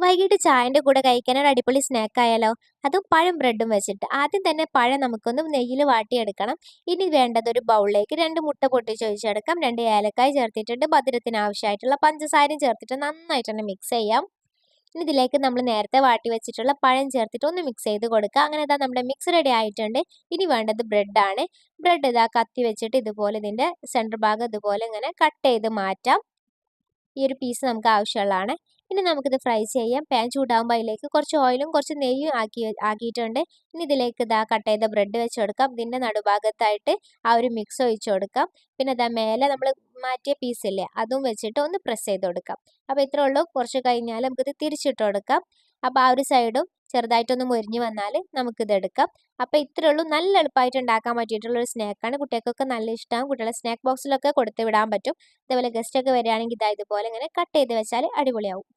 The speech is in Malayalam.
വൈകിട്ട് ചായൻ്റെ കൂടെ കഴിക്കാൻ ഒരു അടിപൊളി സ്നാക്ക് ആയാലോ? അതും പഴം ബ്രെഡും വെച്ചിട്ട്. ആദ്യം തന്നെ പഴം നമുക്കൊന്ന് നെയ്യിൽ വാട്ടിയെടുക്കണം. ഇനി വേണ്ടത് ഒരു ബൗളിലേക്ക് 2 മുട്ട പൊട്ടിച്ചൊഴിച്ചെടുക്കാം. 2 ഏലക്കായ ചേർത്തിട്ടുണ്ട്. മധുരത്തിന് ആവശ്യമായിട്ടുള്ള പഞ്ചസാരയും ചേർത്തിട്ട് നന്നായിട്ട് തന്നെ മിക്സ് ചെയ്യാം. ഇനി ഇതിലേക്ക് നമ്മൾ നേരത്തെ വാട്ടി വെച്ചിട്ടുള്ള പഴം ചേർത്തിട്ട് ഒന്ന് മിക്സ് ചെയ്ത് കൊടുക്കുക. അങ്ങനെ ഇതാ നമ്മുടെ മിക്സ് റെഡി ആയിട്ടുണ്ട്. ഇനി വേണ്ടത് ബ്രെഡാണ്. ബ്രെഡ് ഇതാ കത്തി വെച്ചിട്ട് ഇതുപോലെ ഇതിൻ്റെ സെൻറ്റർ ഭാഗം ഇതുപോലെ ഇങ്ങനെ കട്ട് ചെയ്ത് മാറ്റാം. ഈ ഒരു പീസ് നമുക്ക് ആവശ്യമുള്ളതാണ്. ഇനി നമുക്കിത് ഫ്രൈ ചെയ്യാം. പാൻ ചൂടാകുമ്പോൾ അതിലേക്ക് കുറച്ച് ഓയിലും കുറച്ച് നെയ്യും ആക്കിയിട്ടുണ്ട്. ഇനി ഇതിലേക്ക് ഇതാ കട്ട് ചെയ്ത ബ്രെഡ് വെച്ച് കൊടുക്കാം. ഇതിൻ്റെ നടുഭാഗത്തായിട്ട് ആ ഒരു മിക്സ് ഒഴിച്ച് കൊടുക്കാം. പിന്നെ ഇതാ മേലെ നമ്മൾ മാറ്റിയ പീസില്ലേ അതും വെച്ചിട്ട് ഒന്ന് പ്രസ് ചെയ്ത് കൊടുക്കാം. അപ്പോൾ ഇത്രേ ഉള്ളൂ. കുറച്ച് കഴിഞ്ഞാൽ നമുക്കിത് തിരിച്ചിട്ട് കൊടുക്കാം. അപ്പോൾ ആ ഒരു സൈഡും ചെറുതായിട്ടൊന്ന് മുരിഞ്ഞ് വന്നാൽ നമുക്കിത് എടുക്കാം. അപ്പോൾ ഇത്രേ ഉള്ളൂ. നല്ല എളുപ്പമായിട്ട് ഉണ്ടാക്കാൻ പറ്റിയിട്ടുള്ളൊരു സ്നാക്കാണ്. കുട്ടികൾക്കൊക്കെ നല്ല ഇഷ്ടമാകും. കുട്ടികളെ സ്നാക്ക് ബോക്സിലൊക്കെ കൊടുത്ത് വിടാൻ പറ്റും. അതേപോലെ ഗസ്റ്റൊക്കെ വരികയാണെങ്കിൽ ഇതാ ഇതുപോലെ ഇങ്ങനെ കട്ട് ചെയ്ത് വെച്ചാൽ അടിപൊളിയാവും.